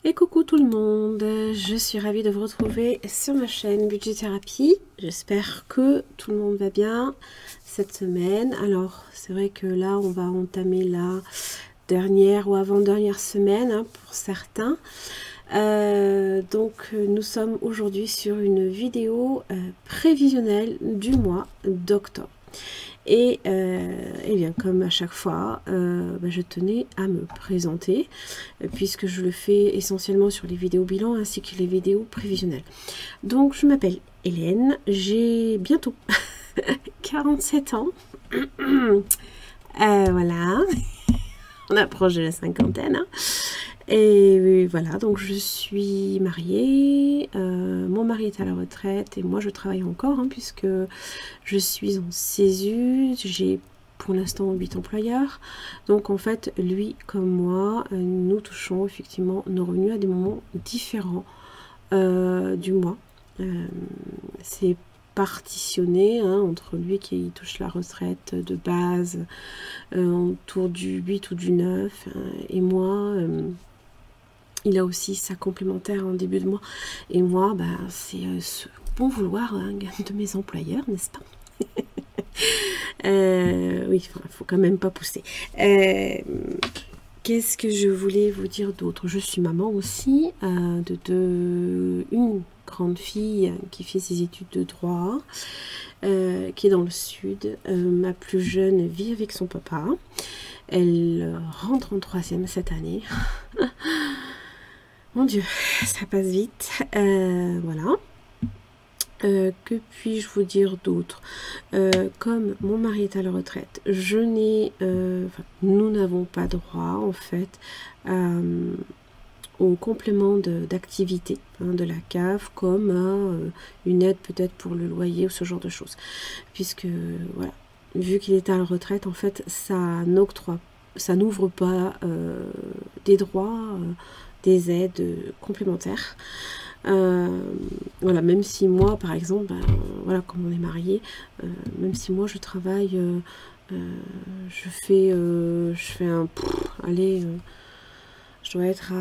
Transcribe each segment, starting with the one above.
Et coucou tout le monde, je suis ravie de vous retrouver sur ma chaîne Budget Thérapie. J'espère que tout le monde va bien cette semaine. Alors c'est vrai que là on va entamer la dernière ou avant-dernière semaine pour certains. Donc nous sommes aujourd'hui sur une vidéo prévisionnelle du mois d'octobre. Et bien comme à chaque fois, je tenais à me présenter puisque je le fais essentiellement sur les vidéos bilan ainsi que les vidéos prévisionnelles. Donc je m'appelle Hélène, j'ai bientôt 47 ans. Voilà, on approche de la cinquantaine. Hein. Et voilà, donc je suis mariée, mon mari est à la retraite et moi je travaille encore puisque je suis en CESU, j'ai pour l'instant 8 employeurs. Donc en fait, lui comme moi, nous touchons effectivement nos revenus à des moments différents du mois. C'est partitionné entre lui qui touche la retraite de base autour du 8 ou du 9 et moi... il a aussi sa complémentaire en début de mois. Et moi, c'est ce bon vouloir de mes employeurs, n'est-ce pas? Oui, il faut quand même pas pousser. Qu'est-ce que je voulais vous dire d'autre? Je suis maman aussi une grande fille qui fait ses études de droit, qui est dans le sud. Ma plus jeune vit avec son papa. Elle rentre en 3e cette année. Mon Dieu, ça passe vite. Voilà. Que puis-je vous dire d'autre? Comme mon mari est à la retraite, nous n'avons pas droit en fait au complément d'activité de la CAF, comme une aide peut-être pour le loyer ou ce genre de choses. Puisque voilà, vu qu'il est à la retraite, en fait, ça n'ouvre pas des droits. Des aides complémentaires. Voilà, même si moi, par exemple, voilà, comme on est mariés, même si moi je travaille, je fais allez, je dois être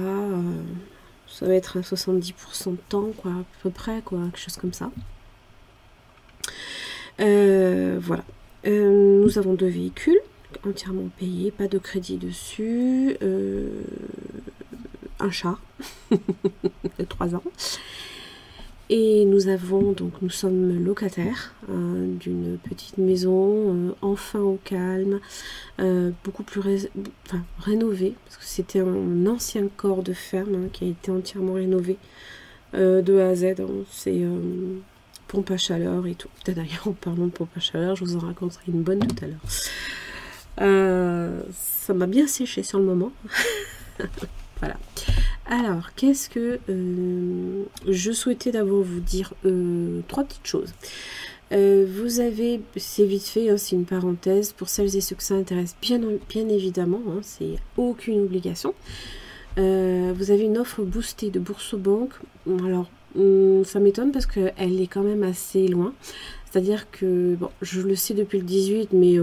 ça va être à 70% de temps, quoi, à peu près, quoi, quelque chose comme ça. Voilà. Nous avons 2 véhicules entièrement payés, pas de crédit dessus. Un chat de 3 ans et nous sommes locataires d'une petite maison enfin au calme, beaucoup plus rénovée parce que c'était un ancien corps de ferme qui a été entièrement rénové de A à Z. C'est pompe à chaleur et tout. D'ailleurs, en parlant de pompe à chaleur, je vous en raconterai une bonne tout à l'heure. Ça m'a bien séché sur le moment. Voilà. Alors, qu'est-ce que je souhaitais d'abord vous dire 3 petites choses. Vous avez, c'est vite fait, c'est une parenthèse, pour celles et ceux que ça intéresse, bien évidemment, c'est aucune obligation. Vous avez une offre boostée de Boursorama. Alors, ça m'étonne parce qu'elle est quand même assez loin. C'est-à-dire que, bon, je le sais depuis le 18, mais...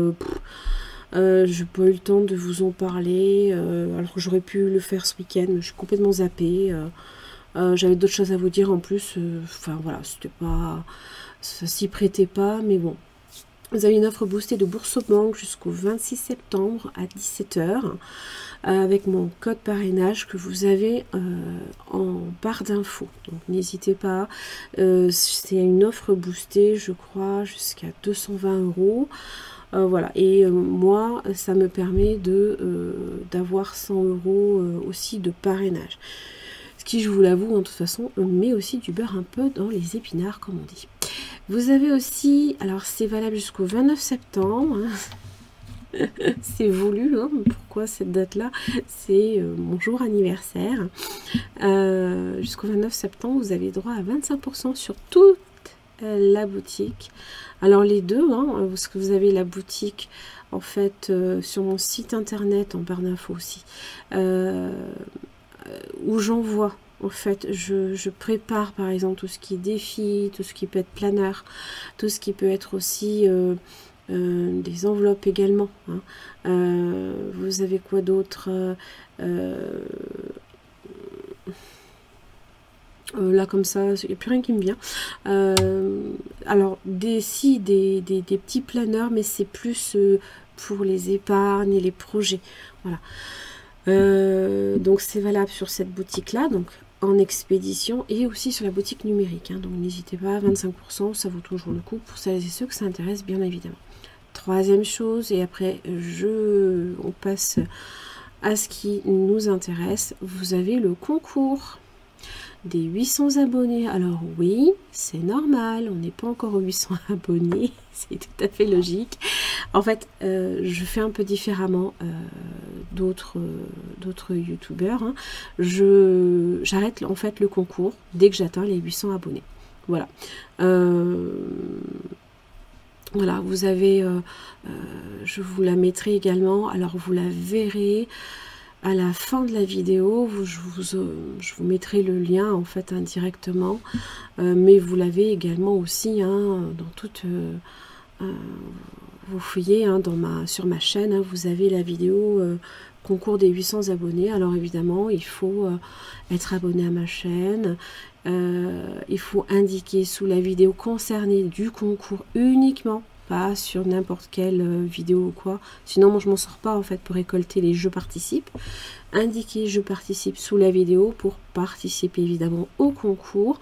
j'ai pas eu le temps de vous en parler, alors que j'aurais pu le faire ce week-end, je suis complètement zappée. J'avais d'autres choses à vous dire en plus, enfin voilà, c'était pas, ça s'y prêtait pas, mais bon. Vous avez une offre boostée de Boursorama jusqu'au 26 septembre à 17 h avec mon code parrainage que vous avez en barre d'infos. Donc n'hésitez pas, c'est une offre boostée, je crois, jusqu'à 220 €. Voilà, et moi ça me permet d'avoir 100 € aussi de parrainage, ce qui, je vous l'avoue, de toute façon met aussi du beurre un peu dans les épinards, comme on dit. Vous avez aussi, alors c'est valable jusqu'au 29 septembre, c'est voulu, pourquoi cette date là, c'est mon jour anniversaire. Jusqu'au 29 septembre vous avez droit à 25% sur toute la boutique. Alors les deux, parce que vous avez la boutique en fait sur mon site internet en barre d'infos aussi, où j'envoie en fait, je prépare par exemple tout ce qui est défi, tout ce qui peut être planeur, tout ce qui peut être aussi des enveloppes également. Vous avez quoi d'autre? Là comme ça, il n'y a plus rien qui me vient. Alors des petits planeurs, mais c'est plus pour les épargnes et les projets. Voilà. Donc c'est valable sur cette boutique là, donc en expédition, et aussi sur la boutique numérique, hein. Donc n'hésitez pas, 25%, ça vaut toujours le coup pour celles et ceux que ça intéresse, bien évidemment. Troisième chose, et après on passe à ce qui nous intéresse, vous avez le concours des 800 abonnés. Alors oui, c'est normal, on n'est pas encore aux 800 abonnés, c'est tout à fait logique. En fait, je fais un peu différemment d'autres youtubeurs, hein. J'arrête en fait le concours dès que j'atteins les 800 abonnés. Voilà. Voilà, vous avez, je vous la mettrai également, alors vous la verrez à la fin de la vidéo, je vous mettrai le lien en fait indirectement, mais vous l'avez également aussi, hein, dans toute... vous fouillez, hein, sur ma chaîne, hein, vous avez la vidéo concours des 800 abonnés. Alors évidemment, il faut être abonné à ma chaîne. Il faut indiquer sous la vidéo concernée du concours uniquement, pas sur n'importe quelle vidéo ou quoi. Sinon, moi, je m'en sors pas en fait pour récolter les je participe. Indiquez je participe sous la vidéo pour participer évidemment au concours.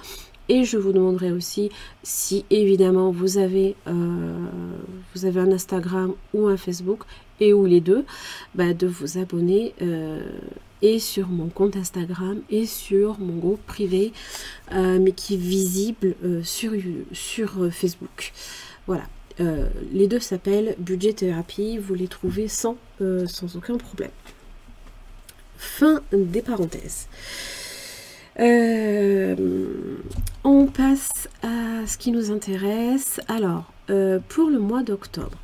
Et je vous demanderai aussi, si évidemment vous avez un Instagram ou un Facebook, et ou les deux, bah, de vous abonner et sur mon compte Instagram et sur mon groupe privé, mais qui est visible sur Facebook. Voilà. Les deux s'appellent Budget Thérapie, vous les trouvez sans aucun problème. Fin des parenthèses. On passe à ce qui nous intéresse. Alors, pour le mois d'octobre,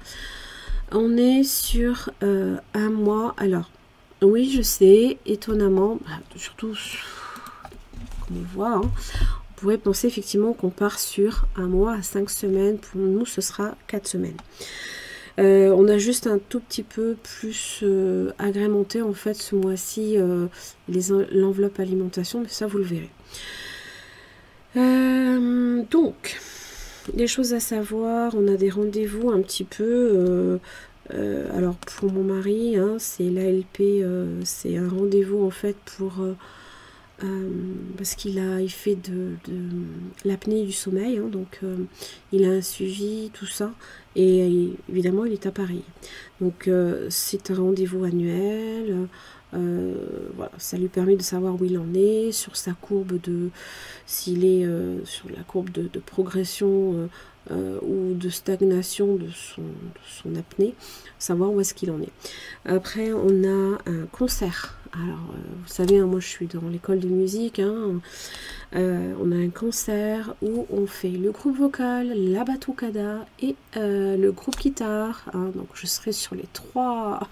on est sur un mois. Alors, oui, je sais, étonnamment, surtout, comme on voit, hein, on pourrait penser effectivement qu'on part sur un mois à 5 semaines. Pour nous, ce sera 4 semaines. On a juste un tout petit peu plus agrémenté en fait ce mois-ci l'enveloppe alimentation, mais ça vous le verrez. Donc, les choses à savoir, on a des rendez-vous un petit peu. Alors pour mon mari, hein, c'est l'ALP, c'est un rendez-vous en fait pour parce qu'il fait de l'apnée du sommeil, hein, donc il a un suivi, tout ça, et évidemment il est à Paris. Donc c'est un rendez-vous annuel. Voilà, ça lui permet de savoir où il en est, sur sa courbe s'il est sur la courbe de progression ou de stagnation de son apnée, savoir où est-ce qu'il en est. Après, on a un concert. Alors, vous savez, hein, moi je suis dans l'école de musique, hein, on a un concert où on fait le groupe vocal, la batucada et le groupe guitare, hein, donc je serai sur les trois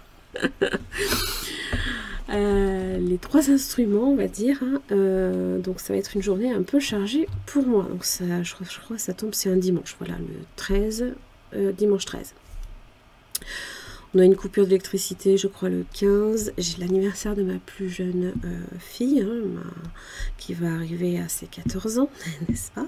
les trois instruments, on va dire, hein. Donc ça va être une journée un peu chargée pour moi. Donc ça, je crois que ça tombe, c'est un dimanche, voilà, le 13, dimanche 13. On a une coupure d'électricité, je crois, le 15. J'ai l'anniversaire de ma plus jeune fille, hein, qui va arriver à ses 14 ans, n'est-ce pas?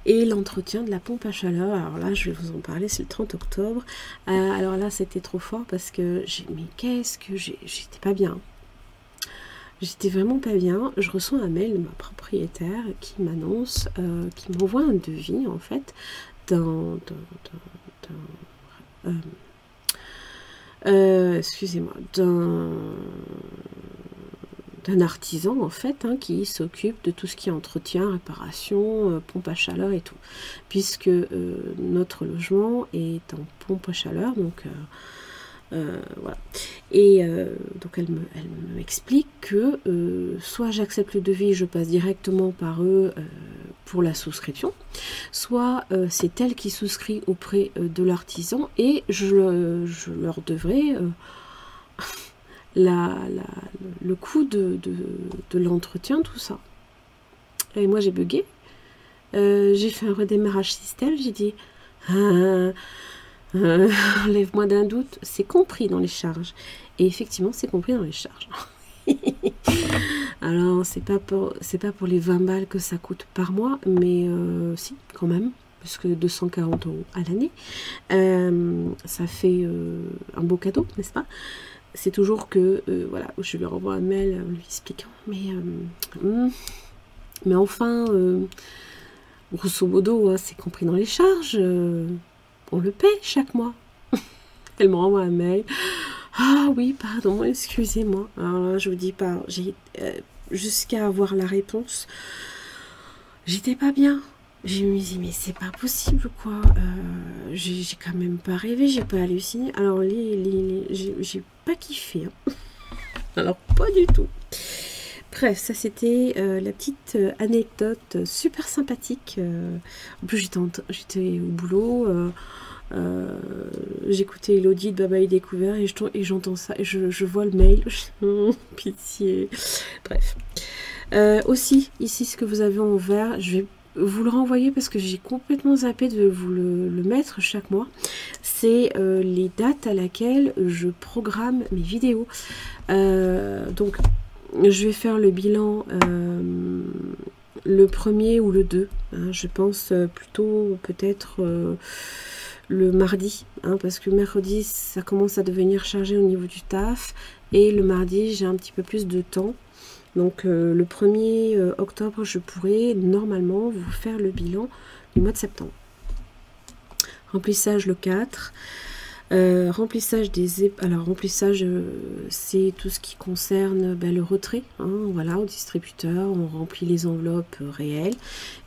Et l'entretien de la pompe à chaleur. Alors là, je vais vous en parler, c'est le 30 octobre. Alors là, c'était trop fort parce que mais qu'est-ce que j'étais pas bien. J'étais vraiment pas bien. Je reçois un mail de ma propriétaire qui m'annonce, qui m'envoie un devis, en fait, excusez-moi, d'un artisan en fait, hein, qui s'occupe de tout ce qui est entretien, réparation, pompe à chaleur et tout, puisque notre logement est en pompe à chaleur, donc voilà. Et donc elle m'explique que soit j'accepte le devis, je passe directement par eux pour la souscription, soit c'est elle qui souscrit auprès de l'artisan et je leur devrai le coût de l'entretien, tout ça. Et moi j'ai bugué, j'ai fait un redémarrage système, j'ai dit enlève-moi d'un doute, c'est compris dans les charges. Et effectivement, c'est compris dans les charges. Alors, c'est pas pour les 20 balles que ça coûte par mois, mais si, quand même, parce que 240 € à l'année, ça fait un beau cadeau, n'est-ce pas? C'est toujours que, voilà, je lui renvoie un mail en lui expliquant, mais enfin, grosso modo, hein, c'est compris dans les charges, on le paie chaque mois. Elle me renvoie un mail. Ah oui, pardon, excusez-moi. Alors là, je vous dis pas, j'ai jusqu'à avoir la réponse, j'étais pas bien. Je me dis, mais c'est pas possible, quoi. J'ai quand même pas rêvé, j'ai pas halluciné. Alors, j'ai pas kiffé. Hein. Alors, pas du tout. Bref, ça c'était la petite anecdote super sympathique. En plus, j'étais au boulot. J'écoutais Elodie de Baba et Découvert et j'entends ça et je vois le mail. Pitié. Bref. Aussi, ici, ce que vous avez en vert, je vais vous le renvoyer parce que j'ai complètement zappé de vous le mettre chaque mois. C'est les dates à laquelle je programme mes vidéos. Donc, je vais faire le bilan le 1er ou le 2. Hein, je pense plutôt peut-être le mardi, hein, parce que mercredi, ça commence à devenir chargé au niveau du taf. Et le mardi, j'ai un petit peu plus de temps. Donc le 1er octobre, je pourrai normalement vous faire le bilan du mois de septembre. Remplissage le 4. Remplissage alors remplissage, c'est tout ce qui concerne le retrait, hein, voilà, au distributeur. On remplit les enveloppes réelles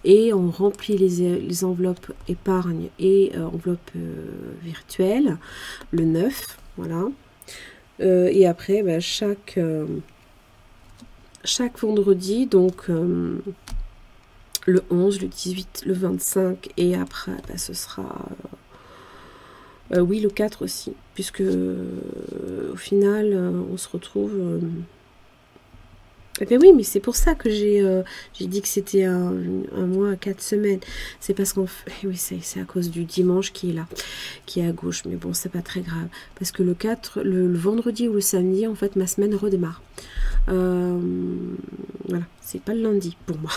et on remplit les enveloppes épargne et enveloppes virtuelles le 9, voilà. Et après, chaque vendredi, donc le 11, le 18, le 25 et après ce sera oui, le 4 aussi, puisque au final on se retrouve eh bien oui, mais c'est pour ça que j'ai dit que c'était un mois à 4 semaines. C'est parce qu'en fait, oui, c'est à cause du dimanche qui est là, qui est à gauche. Mais bon, c'est pas très grave. Parce que le 4, le vendredi ou le samedi, en fait, ma semaine redémarre. Voilà, c'est pas le lundi pour moi.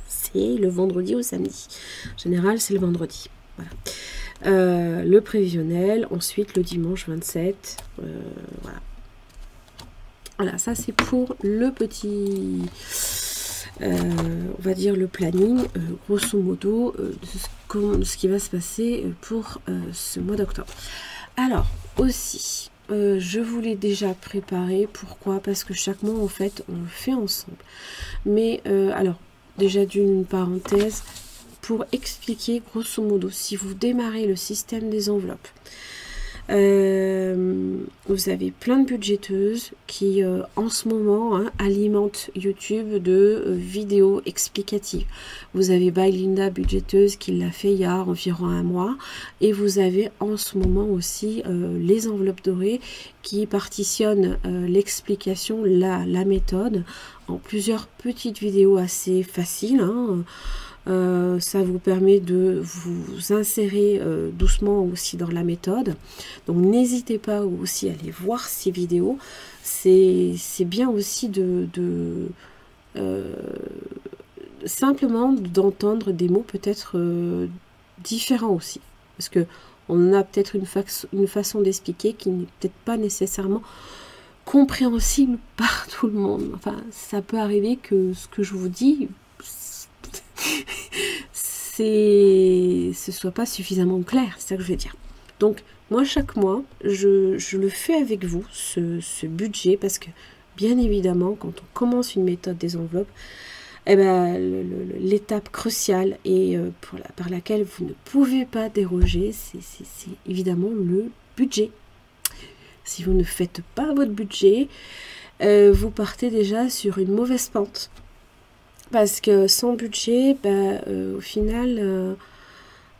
C'est le vendredi ou samedi. En général, c'est le vendredi. Voilà. Le prévisionnel, ensuite le dimanche 27. Voilà. Voilà, ça c'est pour le petit, on va dire le planning, grosso modo, de ce qui va se passer pour ce mois d'octobre. Alors, aussi, je vous l'ai déjà préparé. Pourquoi? Parce que chaque mois, en fait, on le fait ensemble. Mais, alors, déjà d'une parenthèse, pour expliquer grosso modo, si vous démarrez le système des enveloppes, vous avez plein de budgéteuses qui en ce moment alimentent YouTube de vidéos explicatives. Vous avez By Linda budgéteuse qui l'a fait il y a environ un mois, et vous avez en ce moment aussi les enveloppes dorées qui partitionnent l'explication, la méthode en plusieurs petites vidéos assez faciles, hein. Ça vous permet de vous insérer doucement aussi dans la méthode. Donc n'hésitez pas aussi à aller voir ces vidéos. C'est bien aussi simplement d'entendre des mots peut-être différents aussi. Parce que on a peut-être une façon d'expliquer qui n'est peut-être pas nécessairement compréhensible par tout le monde. Enfin, ça peut arriver que ce que je vous dis ce soit pas suffisamment clair, c'est ça que je veux dire. Donc moi chaque mois je le fais avec vous, ce budget, parce que bien évidemment quand on commence une méthode des enveloppes, eh ben, l'étape cruciale et par laquelle vous ne pouvez pas déroger, c'est évidemment le budget. Si vous ne faites pas votre budget, vous partez déjà sur une mauvaise pente. Parce que sans budget, au final,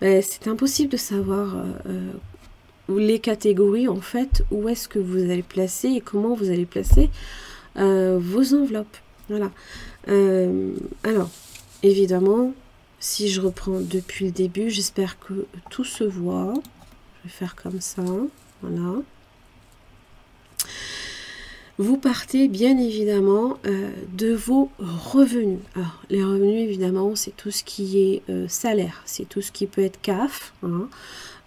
c'est impossible de savoir les catégories, en fait, où est-ce que vous allez placer et comment vous allez placer vos enveloppes. Voilà. Alors, évidemment, si je reprends depuis le début, j'espère que tout se voit. Je vais faire comme ça. Voilà. Vous partez bien évidemment de vos revenus. Alors, les revenus, évidemment, c'est tout ce qui est salaire, c'est tout ce qui peut être CAF. Hein.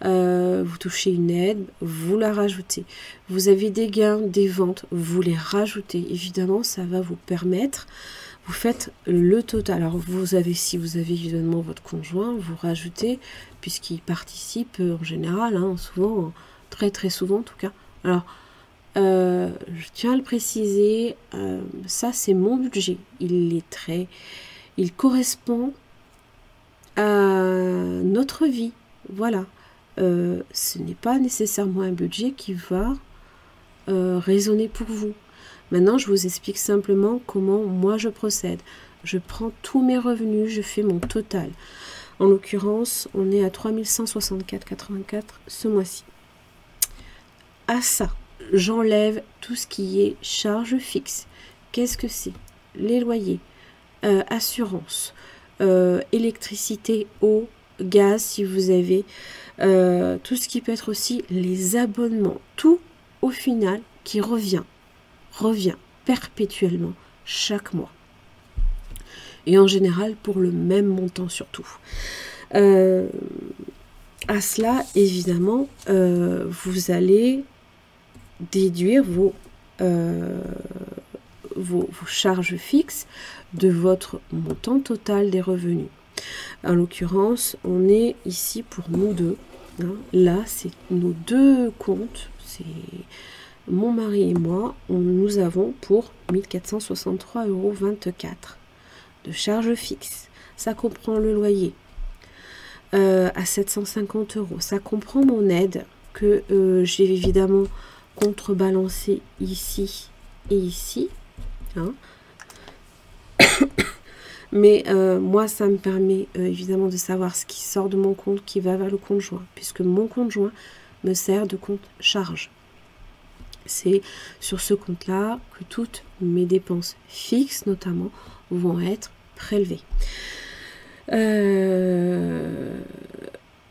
Vous touchez une aide, vous la rajoutez. Vous avez des gains, des ventes, vous les rajoutez. Évidemment, ça va vous permettre, vous faites le total. Alors, si vous avez évidemment votre conjoint, vous rajoutez, puisqu'il participe en général, hein, souvent, très très souvent en tout cas. Alors, je tiens à le préciser, ça c'est mon budget. Il correspond à notre vie. Voilà. Ce n'est pas nécessairement un budget qui va résonner pour vous. Maintenant, je vous explique simplement comment moi je procède. Je prends tous mes revenus, je fais mon total. En l'occurrence, on est à 3164,84 ce mois-ci. À ça, j'enlève tout ce qui est charges fixes. Qu'est-ce que c'est? Les loyers, assurance, électricité, eau, gaz si vous avez, tout ce qui peut être aussi les abonnements. Tout au final qui revient perpétuellement chaque mois. Et en général pour le même montant surtout. À cela, évidemment, vous allez déduire vos charges fixes de votre montant total des revenus. En l'occurrence, on est ici pour nous deux. Hein. Là, c'est nos deux comptes. C'est mon mari et moi. Nous avons pour 1463,24 € de charges fixes. Ça comprend le loyer à 750 €. Ça comprend mon aide que j'ai évidemment contrebalancé ici et ici. Hein. Mais moi, ça me permet évidemment de savoir ce qui sort de mon compte, qui va vers le conjoint, puisque mon conjoint me sert de compte charge. C'est sur ce compte-là que toutes mes dépenses fixes, notamment, vont être prélevées.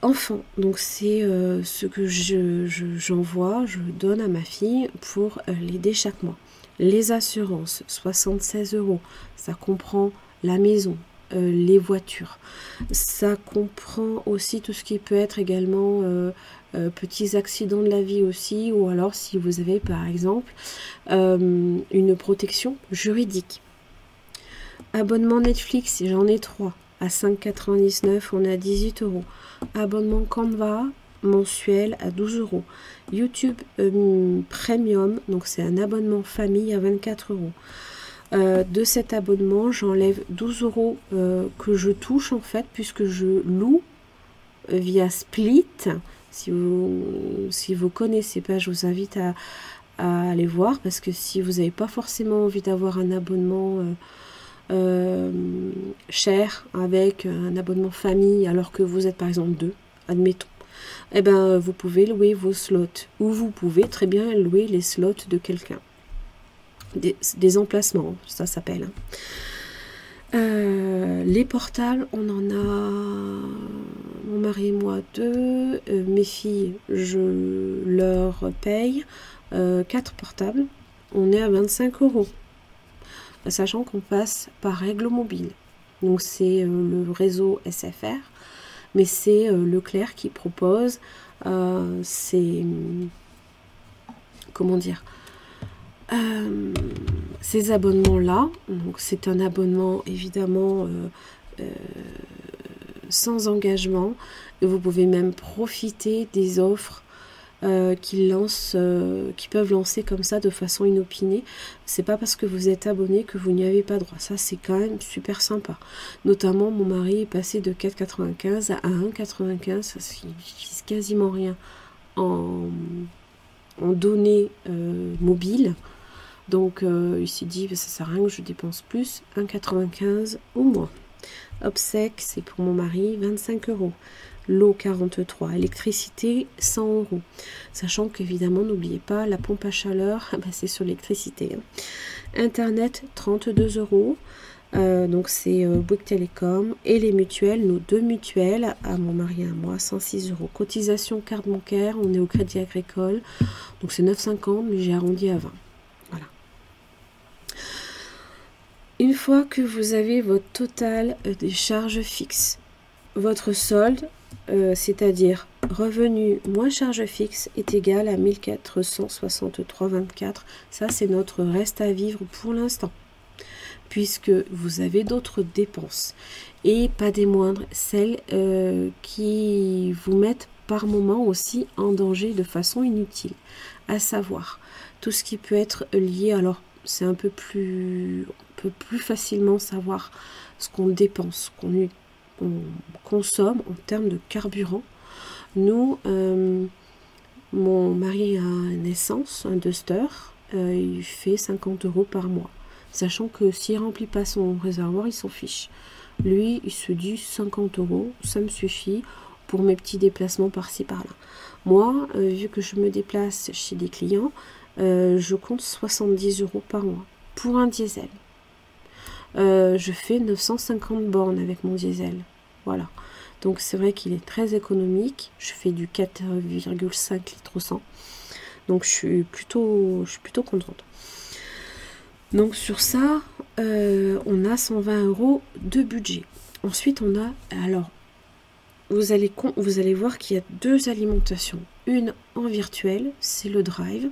Enfin, donc c'est ce que j'envoie, je donne à ma fille pour l'aider chaque mois. Les assurances, 76 €, ça comprend la maison, les voitures. Ça comprend aussi tout ce qui peut être également petits accidents de la vie aussi, ou alors si vous avez par exemple une protection juridique. Abonnement Netflix, j'en ai 3. À 5,99 €, on est à 18 €. Abonnement Canva mensuel à 12 €. YouTube Premium, donc c'est un abonnement famille à 24 €. De cet abonnement, j'enlève 12 € que je touche en fait, puisque je loue via Split. Si vous connaissez pas, je vous invite à aller voir, parce que si vous n'avez pas forcément envie d'avoir un abonnement cher avec un abonnement famille, alors que vous êtes par exemple 2, admettons, eh ben vous pouvez louer vos slots, ou vous pouvez très bien louer les slots de quelqu'un. Des emplacements, ça s'appelle. Les portables, on en a, mon mari et moi 2, mes filles, je leur paye 4 portables, on est à 25 €, sachant qu'on passe par Règle Mobile. Donc c'est le réseau SFR, mais c'est Leclerc qui propose ces abonnements-là. Donc c'est un abonnement évidemment sans engagement, et vous pouvez même profiter des offres qui peuvent lancer comme ça de façon inopinée. C'est pas parce que vous êtes abonné que vous n'y avez pas droit. Ça, c'est quand même super sympa. Notamment, mon mari est passé de 4,95 à 1,95, parce qu'il n'utilise quasiment rien en données mobiles. Donc, il s'est dit, ça sert à rien que je dépense plus, 1,95 au mois. Obsèques, c'est pour mon mari, 25 €. L'eau 43, électricité 100 €. Sachant qu'évidemment, n'oubliez pas, la pompe à chaleur, c'est sur l'électricité. Internet 32 €. Donc c'est Bouygues Télécom, et les mutuelles, nos 2 mutuelles, à mon mari et à moi, 106 €. Cotisation carte bancaire, on est au Crédit Agricole, donc c'est 9,50, mais j'ai arrondi à 20. Voilà. Une fois que vous avez votre total des charges fixes, votre solde, c'est-à-dire revenu moins charges fixes, est égal à 1463,24. Ça, c'est notre reste à vivre pour l'instant, puisque vous avez d'autres dépenses, et pas des moindres, celles qui vous mettent par moment aussi en danger de façon inutile, à savoir tout ce qui peut être lié, alors c'est un peu plus, on peut plus facilement savoir ce qu'on dépense, qu'on consomme en termes de carburant. Nous, mon mari a une essence, un Duster, il fait 50 € par mois, sachant que s'il remplit pas son réservoir, il s'en fiche. Lui, il se dit 50 €, ça me suffit pour mes petits déplacements par-ci par-là. Moi, vu que je me déplace chez des clients, je compte 70 € par mois pour un diesel. Je fais 950 bornes avec mon diesel. Voilà. Donc c'est vrai qu'il est très économique. Je fais du 4,5 litres au 100. Donc je suis plutôt contente. Donc sur ça, on a 120 € de budget. Ensuite, on a, alors, vous allez voir qu'il y a deux alimentations. Une en virtuel, c'est le drive,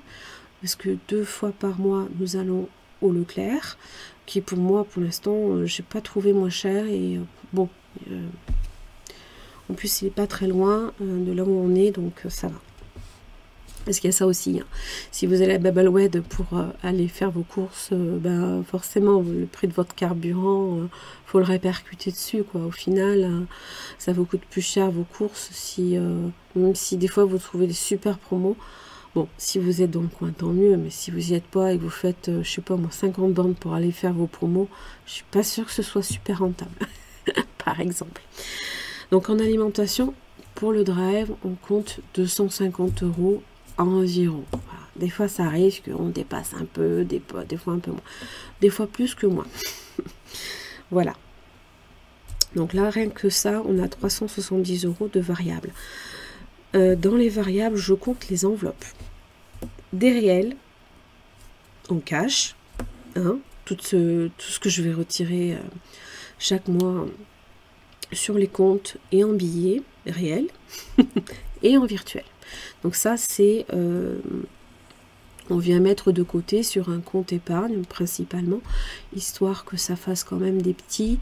parce que 2 fois par mois, nous allons au Leclerc, qui pour moi, pour l'instant, j'ai pas trouvé moins cher, et bon, en plus il n'est pas très loin de là où on est, donc ça va. Parce qu'il y a ça aussi, hein. Si vous allez à Babelwed pour aller faire vos courses, ben, forcément le prix de votre carburant, faut le répercuter dessus, quoi. Au final, ça vous coûte plus cher vos courses, si, même si des fois vous trouvez des super promos. Bon, si vous êtes dans le coin, tant mieux, mais si vous n'y êtes pas et que vous faites, je sais pas moi, 50 bornes pour aller faire vos promos, je suis pas sûre que ce soit super rentable, par exemple. Donc en alimentation, pour le drive, on compte 250 € environ. Voilà. Des fois, ça arrive qu'on dépasse un peu, des fois un peu moins, des fois plus que moins. Voilà. Donc là, rien que ça, on a 370 € de variables. Dans les variables, je compte les enveloppes. Des réels en cash, hein, tout ce que je vais retirer chaque mois sur les comptes, et en billets réels et en virtuel. Donc ça, c'est on vient mettre de côté sur un compte épargne principalement, histoire que ça fasse quand même des petits,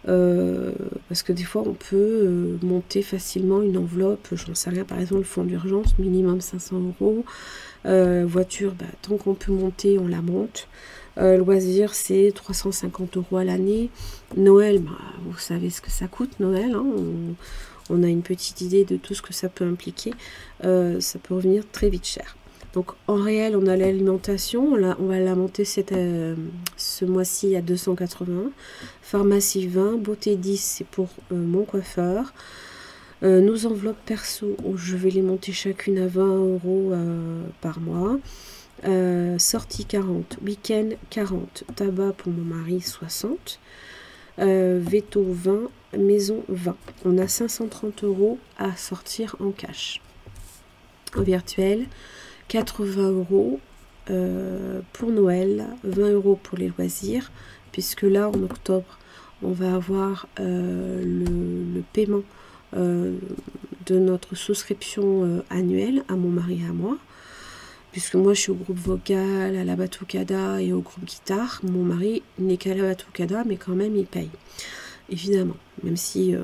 parce que des fois on peut monter facilement une enveloppe, j'en sais rien, par exemple le fonds d'urgence, minimum 500 €, voiture, bah, tant qu'on peut monter, on la monte. Loisirs, c'est 350 € à l'année. Noël, bah, vous savez ce que ça coûte Noël, hein, on a une petite idée de tout ce que ça peut impliquer. Ça peut revenir très vite cher. Donc en réel, on a l'alimentation, on va la monter ce mois-ci à 280. Pharmacie 20, beauté 10, c'est pour mon coiffeur. Nos enveloppes perso, je vais les monter chacune à 20 € par mois. Sortie 40, week-end 40, tabac pour mon mari 60, veto 20, maison 20. On a 530 € à sortir en cash. En virtuel, 80 € pour Noël, 20 € pour les loisirs, puisque là en octobre on va avoir le paiement de notre souscription annuelle à mon mari et à moi, puisque moi je suis au groupe vocal, à la batucada et au groupe guitare. Mon mari n'est qu'à la batucada, mais quand même il paye, évidemment, même si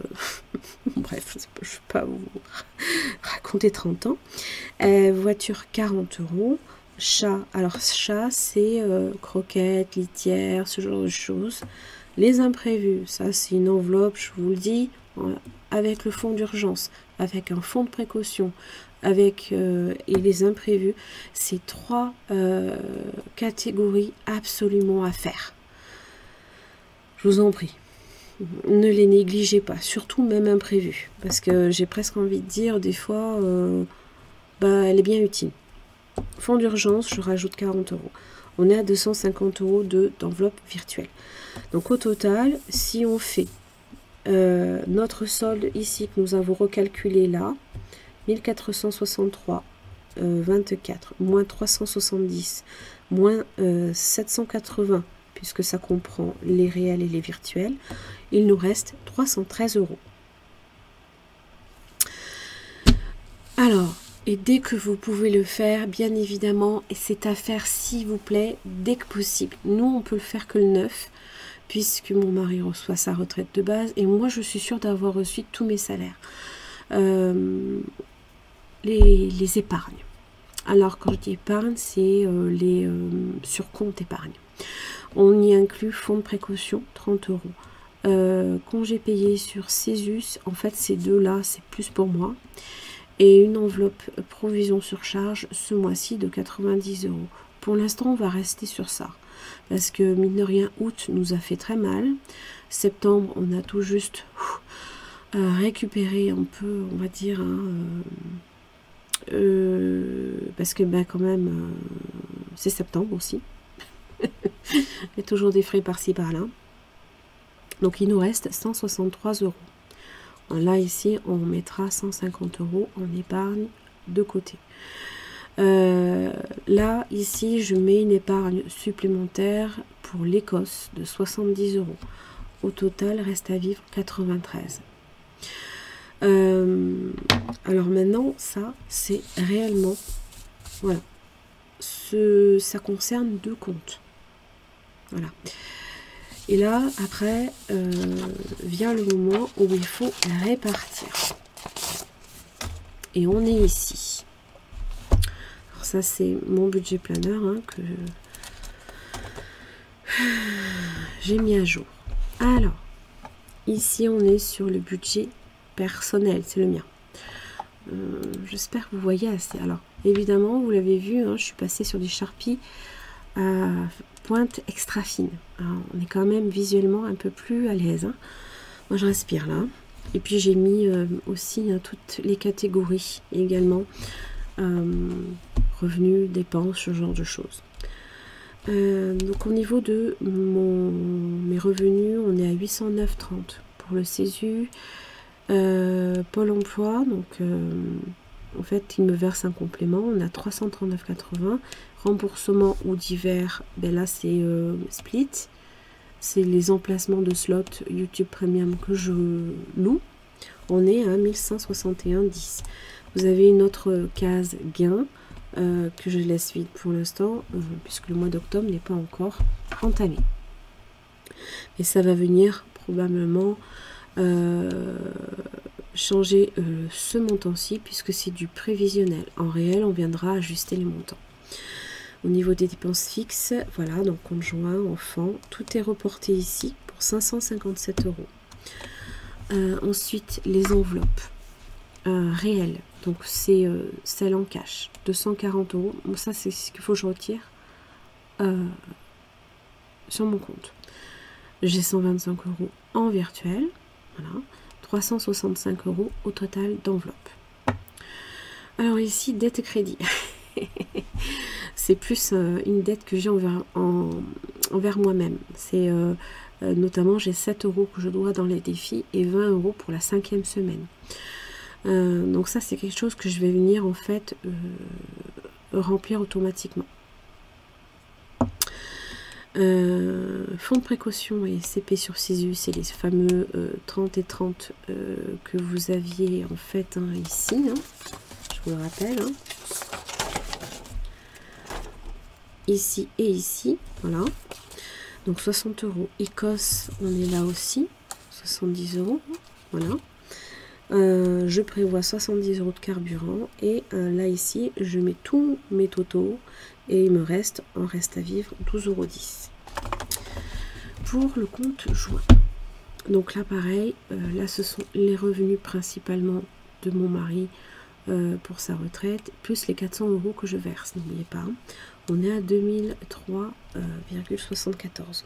bref, je ne vais pas vous raconter 30 ans. Voiture 40 €. Chat, alors chat c'est croquettes, litière, ce genre de choses. Les imprévus, ça c'est une enveloppe, je vous le dis, avec le fonds d'urgence, avec un fonds de précaution, avec et les imprévus, c'est 3 catégories absolument à faire. Je vous en prie, ne les négligez pas, surtout même imprévus, parce que j'ai presque envie de dire des fois, bah, elle est bien utile. Fonds d'urgence, je rajoute 40 €. On est à 250 € d'enveloppe virtuelle. Donc au total, si on fait notre solde ici que nous avons recalculé là, 1463,24 moins 370 moins 780, puisque ça comprend les réels et les virtuels. Il nous reste 313 €. Alors, et dès que vous pouvez le faire, bien évidemment, et c'est à faire s'il vous plaît, dès que possible. Nous, on peut le faire que le 9, puisque mon mari reçoit sa retraite de base, et moi, je suis sûre d'avoir reçu tous mes salaires. Les épargnes. Alors, quand je dis épargne, c'est les surcomptes épargne. On y inclut fonds de précaution, 30 €. Congé payé sur Césus, en fait, ces deux-là, c'est plus pour moi. Et une enveloppe provision sur charge ce mois-ci de 90 €. Pour l'instant, on va rester sur ça. Parce que, mine de rien, août nous a fait très mal. Septembre, on a tout juste récupéré un peu, on va dire, parce que ben, quand même, c'est septembre aussi. Il y a toujours des frais par-ci par-là. Donc, il nous reste 163 €. Là, ici, on mettra 150 € en épargne de côté. Là, ici, je mets une épargne supplémentaire pour l'Écosse de 70 €. Au total, reste à vivre 93. Alors maintenant, ça, c'est réellement... Voilà. Ça concerne 2 comptes. Voilà. Et là, après, vient le moment où il faut répartir. Et on est ici. Alors ça, c'est mon budget planner hein, que j'ai mis à jour. Alors, ici, on est sur le budget personnel. C'est le mien. J'espère que vous voyez assez. Alors, évidemment, vous l'avez vu, hein, je suis passée sur des Sharpies à pointe extra fine. Alors, on est quand même visuellement un peu plus à l'aise. Hein. Moi, je respire là. Et puis, j'ai mis aussi hein, toutes les catégories également. Revenus, dépenses, ce genre de choses. Donc, au niveau de mes revenus, on est à 809,30 pour le CESU. Pôle emploi, donc en fait, il me verse un complément. On a 339,80. Remboursement ou divers, ben là c'est Split. C'est les emplacements de slots YouTube Premium que je loue. On est à 1161,10. Vous avez une autre case gain que je laisse vide pour l'instant, puisque le mois d'octobre n'est pas encore entamé. Et ça va venir probablement changer ce montant-ci, puisque c'est du prévisionnel. En réel, on viendra ajuster les montants. Au niveau des dépenses fixes, voilà, donc conjoint, enfant, tout est reporté ici pour 557 €. Ensuite, les enveloppes réelles, donc c'est celle en cash, 240 €. Bon, ça, c'est ce qu'il faut que je retire sur mon compte. J'ai 125 € en virtuel, voilà, 365 € au total d'enveloppe. Alors ici, dette et crédit. C'est plus une dette que j'ai envers moi-même. C'est notamment, j'ai 7 € que je dois dans les défis et 20 € pour la 5e semaine. Donc ça, c'est quelque chose que je vais venir en fait remplir automatiquement. Fonds de précaution et CP sur CESU, c'est les fameux 30 et 30 que vous aviez en fait hein, ici. Hein, je vous le rappelle. Hein. Ici et ici, voilà. Donc 60 €. Écosse, on est là aussi, 70 €, voilà. Je prévois 70 € de carburant et là ici, je mets tous mes totaux et il me reste, en reste à vivre, 12,10 €. Pour le compte joint. Donc là pareil, là ce sont les revenus principalement de mon mari pour sa retraite, plus les 400 € que je verse, n'oubliez pas. On est à 2003,74 €.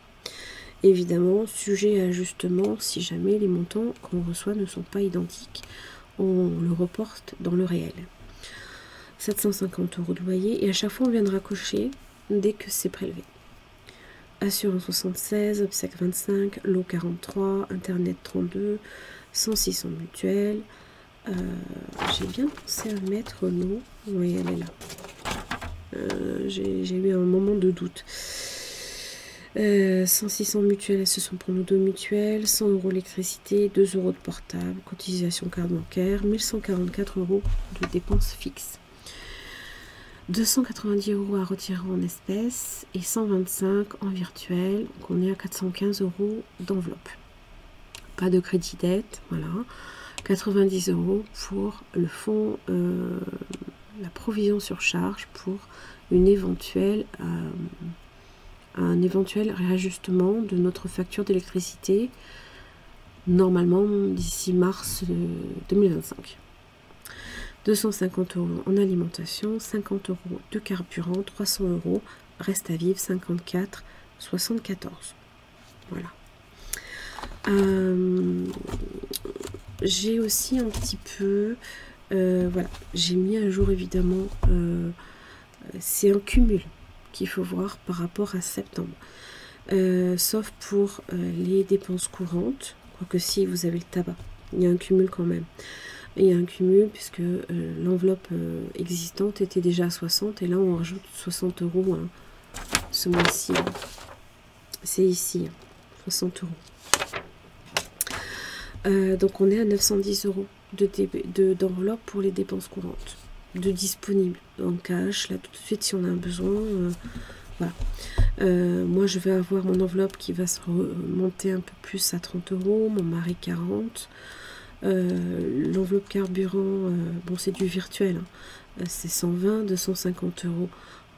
Évidemment, sujet à ajustement, si jamais les montants qu'on reçoit ne sont pas identiques, on le reporte dans le réel. 750 € de loyer, et à chaque fois on viendra cocher dès que c'est prélevé. Assurance 76, obsèque 25, lot 43, internet 32, 106 en mutuelle. J'ai bien pensé à mettre l'eau. Oui, elle est là. J'ai eu un moment de doute. 100-600 mutuelles, ce sont pour nos deux mutuelles. 100 € électricité, 2 € de portable, cotisation carte bancaire, 1144 € de dépenses fixes. 290 € à retirer en espèces et 125 en virtuel. Donc on est à 415 € d'enveloppe. Pas de crédit dette, voilà. 90 € pour le fonds, la provision sur charge pour une éventuelle, un éventuel réajustement de notre facture d'électricité, normalement d'ici mars 2025. 250 € en alimentation, 50 € de carburant, 300 €, reste à vivre 54,74. Voilà. J'ai aussi un petit peu, voilà, j'ai mis à jour évidemment, c'est un cumul qu'il faut voir par rapport à septembre, sauf pour les dépenses courantes, quoique si vous avez le tabac, il y a un cumul quand même. Il y a un cumul puisque l'enveloppe existante était déjà à 60 et là on rajoute 60 € hein, ce mois-ci. Hein. C'est ici, hein, 60 €. Donc on est à 910 € d'enveloppe pour les dépenses courantes, de disponible en cash, là tout de suite si on a un besoin. Voilà. Moi je vais avoir mon enveloppe qui va se remonter un peu plus à 30 €, mon mari 40 €. L'enveloppe carburant, bon c'est du virtuel, hein. C'est 120, 250 €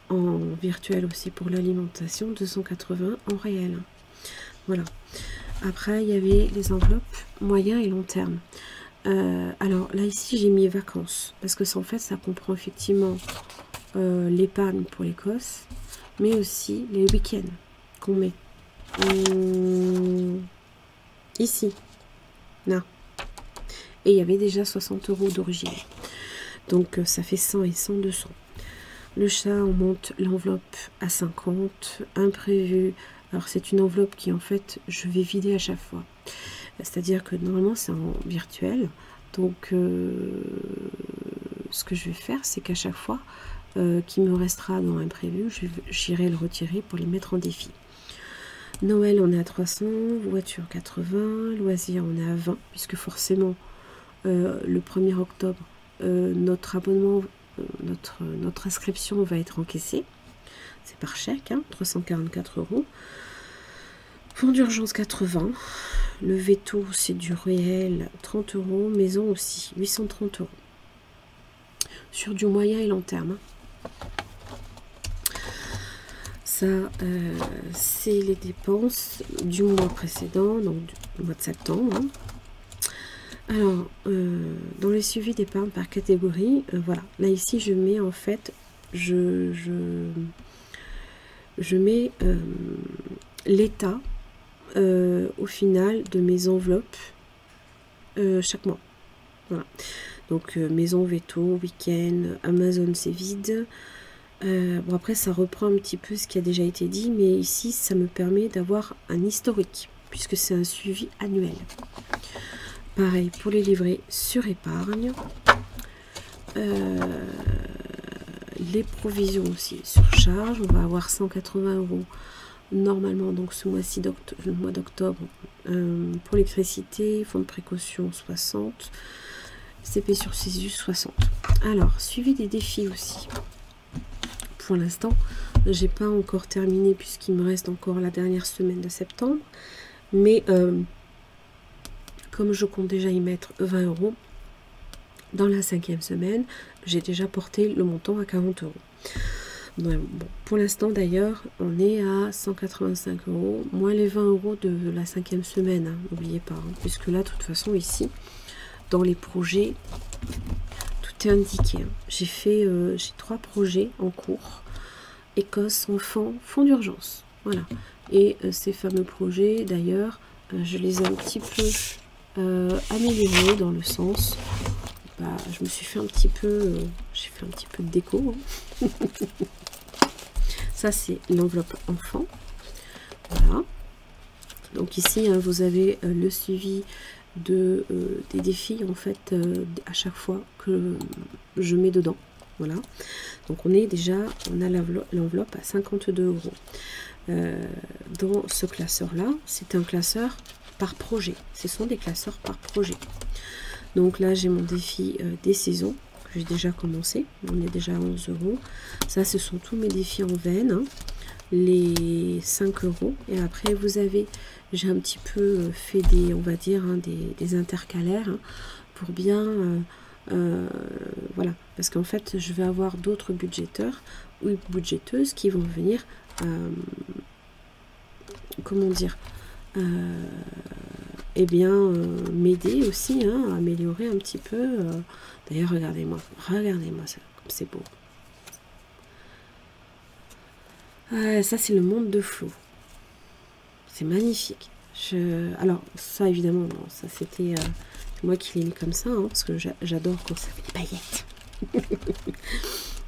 en virtuel aussi pour l'alimentation, 280 en réel. Hein. Voilà. Après il y avait les enveloppes moyen et long terme. Alors là ici j'ai mis vacances parce que en fait ça comprend effectivement l'épargne pour l'Écosse, mais aussi les week-ends qu'on met ici. Là. Et il y avait déjà 60 € d'origine. Donc ça fait 100 et 100, 200. Le chat, on monte l'enveloppe à 50. Imprévu. Alors c'est une enveloppe qui en fait je vais vider à chaque fois. C'est-à-dire que normalement c'est en virtuel. Donc ce que je vais faire c'est qu'à chaque fois qu'il me restera dans imprévu, j'irai le retirer pour les mettre en défi. Noël on est à 300, voiture 80, loisirs on est à 20, puisque forcément le 1er octobre, notre abonnement, notre inscription va être encaissée. C'est par chèque, hein, 344 €. Fonds d'urgence 80. Le veto, c'est du réel, 30 €. Maison aussi, 830 €. Sur du moyen et long terme. Hein. Ça, c'est les dépenses du mois précédent, donc du mois de septembre. Hein. Alors, dans les suivis d'épargne par catégorie, voilà. Là, ici, je mets en fait, je mets l'état au final de mes enveloppes chaque mois. Voilà. Donc, maison, veto, week-end, Amazon, c'est vide. Bon, après, ça reprend un petit peu ce qui a déjà été dit, mais ici, ça me permet d'avoir un historique, puisque c'est un suivi annuel. Pareil pour les livrets sur épargne. Les provisions aussi sur charge. On va avoir 180 € normalement, donc ce mois-ci, le mois d'octobre, pour l'électricité, fonds de précaution 60, CP sur CESU 60. Alors, suivi des défis aussi. Pour l'instant, j'ai pas encore terminé puisqu'il me reste encore la dernière semaine de septembre, mais comme je compte déjà y mettre 20 € dans la 5e semaine, j'ai déjà porté le montant à 40 €. Donc, bon, pour l'instant d'ailleurs, on est à 185 €, moins les 20 € de la 5e semaine, hein, n'oubliez pas, hein, puisque là, de toute façon, ici, dans les projets, tout est indiqué. Hein. J'ai 3 projets en cours. Écosse, enfants, fonds d'urgence. Voilà. Et ces fameux projets, d'ailleurs, je les ai un petit peu améliorés dans le sens, je me suis fait un petit peu, j'ai fait un petit peu de déco. Hein. Ça, c'est l'enveloppe enfant. Voilà. Donc ici, hein, vous avez le suivi des défis, en fait, à chaque fois que je mets dedans. Voilà. Donc on a l'enveloppe à 52 €. dans ce classeur-là. C'est un classeur par projet. Ce sont des classeurs par projet. Donc là, j'ai mon défi des saisons que j'ai déjà commencé. On est déjà à 11 €. Ça, ce sont tous mes défis en veine. Hein. Les 5 €. Et après, vous avez, j'ai un petit peu fait des, on va dire, hein, des intercalaires hein, pour bien, voilà. Parce qu'en fait, je vais avoir d'autres budgéteurs ou budgéteuses qui vont venir, comment dire, eh bien, m'aider aussi hein, à améliorer un petit peu. D'ailleurs, regardez-moi ça, comme c'est beau. Ça, c'est le monde de Flo. C'est magnifique. Alors, ça, évidemment, non, ça, c'était moi qui l'ai mis comme ça, hein, parce que j'adore quand ça fait des paillettes.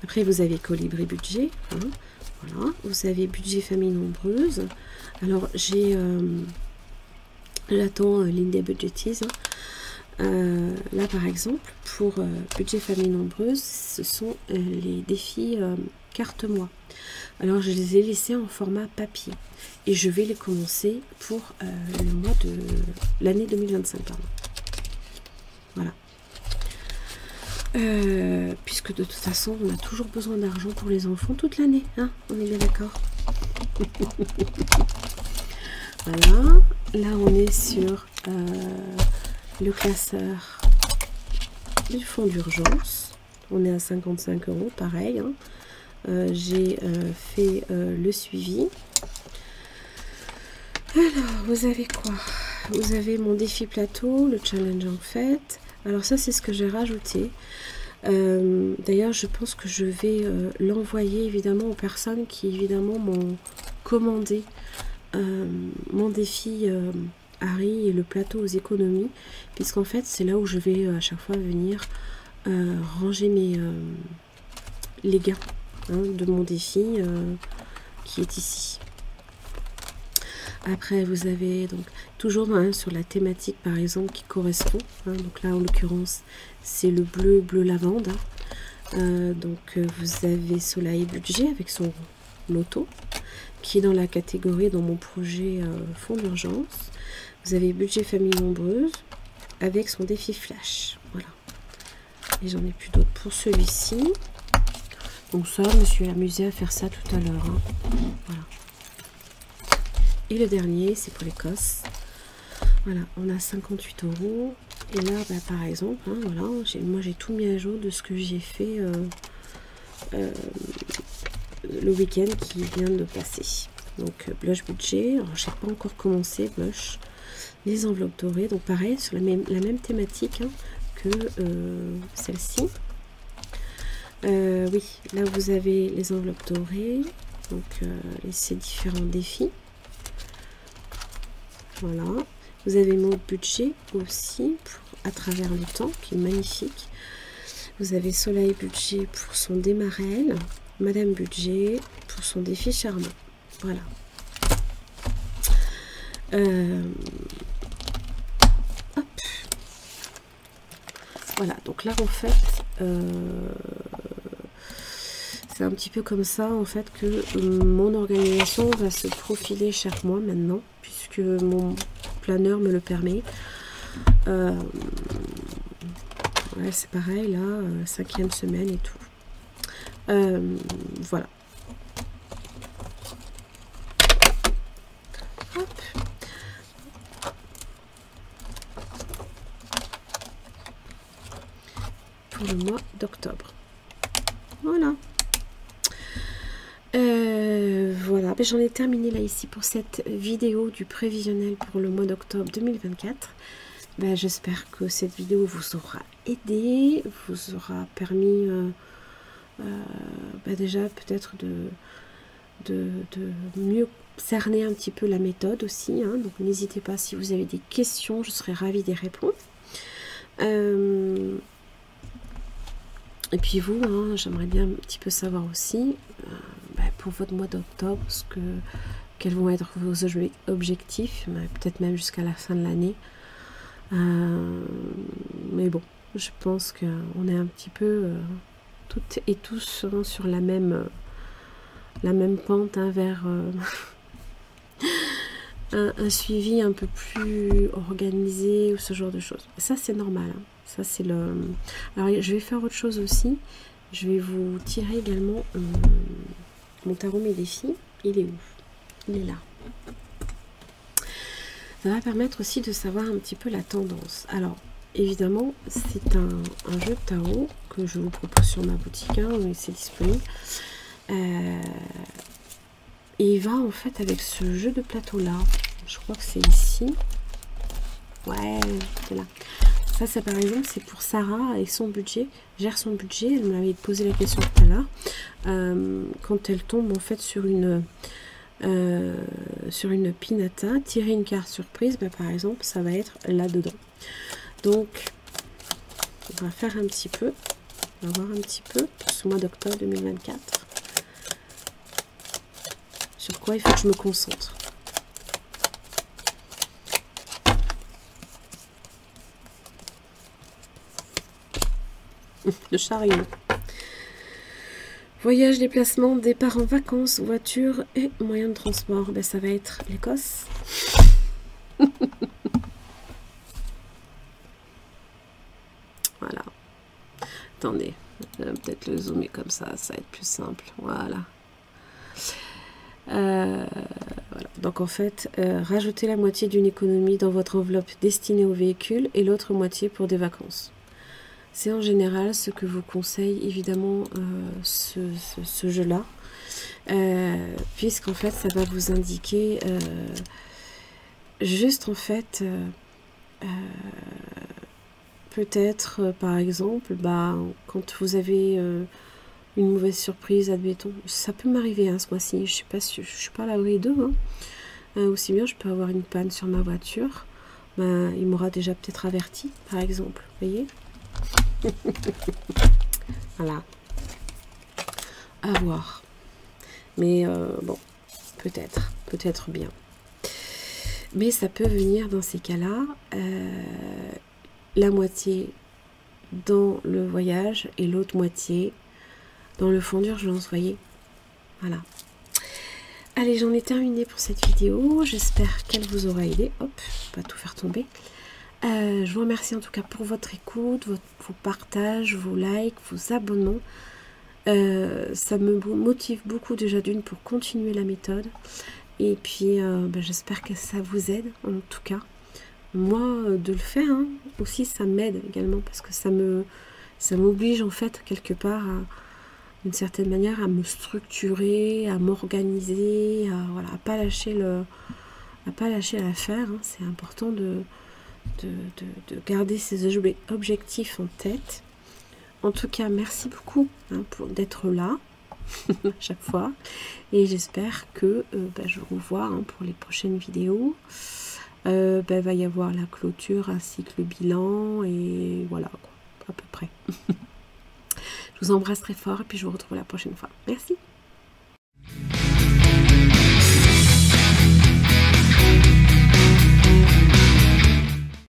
Après, vous avez Colibri Budget. Hein, voilà. Vous avez Budget Famille Nombreuse. Alors, j'attends l'Indie Budgetize. Là, par exemple, pour Budget Famille Nombreuse, ce sont les défis carte-moi. Alors, je les ai laissés en format papier. Et je vais les commencer pour le mois de l'année 2025. Pardon. Voilà. Puisque de toute façon, on a toujours besoin d'argent pour les enfants toute l'année. Hein, on est bien d'accord. Voilà. Là, on est sur le classeur du fonds d'urgence. On est à 55 €, pareil. Hein. J'ai fait le suivi. Alors, vous avez quoi? Vous avez mon défi plateau, le challenge en fait. Alors ça, c'est ce que j'ai rajouté. D'ailleurs, je pense que je vais l'envoyer évidemment aux personnes qui évidemment m'ont commandé mon défi Harry et le plateau aux économies, puisqu'en fait, c'est là où je vais à chaque fois venir ranger les gains hein, de mon défi qui est ici. Après, vous avez donc toujours hein, sur la thématique par exemple qui correspond. Hein, donc là, en l'occurrence, c'est le bleu lavande. Hein. Donc vous avez Soleil Budget avec son loto qui est dans la catégorie dans mon projet fonds d'urgence. Vous avez Budget Famille Nombreuse avec son défi Flash. Voilà. Et j'en ai plus d'autres pour celui-ci. Donc ça, je me suis amusée à faire ça tout à l'heure. Hein. Voilà. Et le dernier, c'est pour l'Écosse. Voilà, on a 58 €. Et là, bah, par exemple, hein, voilà, moi j'ai tout mis à jour de ce que j'ai fait le week-end qui vient de passer. Donc, blush budget. Alors, j'ai pas encore commencé blush. Les enveloppes dorées. Donc, pareil, sur la même thématique hein, que celle-ci. Oui, là, vous avez les enveloppes dorées. Donc, ces différents défis. Voilà, vous avez mon budget aussi à travers le temps qui est magnifique. Vous avez Soleil Budget pour son démarrel, Madame Budget pour son défi charmant. Voilà. Hop. Voilà, donc là en fait, c'est un petit peu comme ça en fait que mon organisation va se profiler chaque mois maintenant, puisque mon planeur me le permet. Ouais, c'est pareil là, 5e semaine et tout. Voilà. Hop. Pour le mois d'octobre. Voilà. Voilà, ben, j'en ai terminé là ici pour cette vidéo du prévisionnel pour le mois d'octobre 2024. Ben, j'espère que cette vidéo vous aura aidé, vous aura permis ben, déjà peut-être de mieux cerner un petit peu la méthode aussi. Hein. Donc n'hésitez pas si vous avez des questions, je serai ravie d'y répondre. Et puis vous, hein, j'aimerais bien un petit peu savoir aussi pour votre mois d'octobre, quels vont être vos objectifs, peut-être même jusqu'à la fin de l'année. Mais bon, je pense qu'on est un petit peu toutes et tous sur la même pente hein, vers un suivi un peu plus organisé ou ce genre de choses. Ça c'est normal, hein. Ça c'est le... Alors je vais faire autre chose aussi. Je vais vous tirer également mon tarot mes défis. Il est où? Il est là. Ça va permettre aussi de savoir un petit peu la tendance. Alors évidemment c'est un jeu de tarot que je vous propose sur ma boutique, hein, mais c'est disponible. Et il va en fait avec ce jeu de plateau là. Je crois que c'est ici. Ouais, c'est là. Ça par exemple, c'est pour Sarah et son budget. Gère son budget. Elle m'avait posé la question tout à l'heure. Quand elle tombe en fait sur une pinata, tirer une carte surprise, bah, par exemple, ça va être là-dedans. Donc, on va faire un petit peu. On va voir un petit peu ce mois d'octobre 2024. Sur quoi il faut que je me concentre. Le chariot. Voyage, déplacement, départ en vacances, voiture et moyen de transport. Ben, ça va être l'Écosse. Voilà. Attendez, peut-être le zoomer comme ça va être plus simple. Voilà. Voilà. Donc en fait, rajoutez la moitié d'une économie dans votre enveloppe destinée au véhicule et l'autre moitié pour des vacances. C'est en général ce que vous conseille évidemment ce jeu-là, puisqu'en fait ça va vous indiquer juste en fait peut-être par exemple bah, quand vous avez une mauvaise surprise, admettons, ça peut m'arriver hein, ce mois-ci, je suis pas à l'abri d'eux, hein. Aussi bien je peux avoir une panne sur ma voiture, bah, il m'aura déjà peut-être averti par exemple, vous voyez. Voilà, à voir, mais bon, peut-être bien, mais ça peut venir dans ces cas-là, la moitié dans le voyage et l'autre moitié dans le fonds d'urgence, voyez. Voilà. Allez, j'en ai terminé pour cette vidéo, j'espère qu'elle vous aura aidé. Hop, pas tout faire tomber. Je vous remercie en tout cas pour votre écoute, vos partages, vos likes, vos abonnements. Ça me motive beaucoup déjà d'une pour continuer la méthode. Et puis j'espère que ça vous aide en tout cas. Moi de le faire hein, aussi ça m'aide également parce que ça m'oblige en fait quelque part d'une certaine manière à me structurer, à m'organiser, voilà, à pas lâcher l'affaire. Hein. C'est important de garder ces objectifs en tête. En tout cas, merci beaucoup hein, d'être là à chaque fois. Et j'espère que je vous revois hein, pour les prochaines vidéos. Va y avoir la clôture ainsi que le bilan. Et voilà, quoi, à peu près. Je vous embrasse très fort et puis je vous retrouve la prochaine fois. Merci.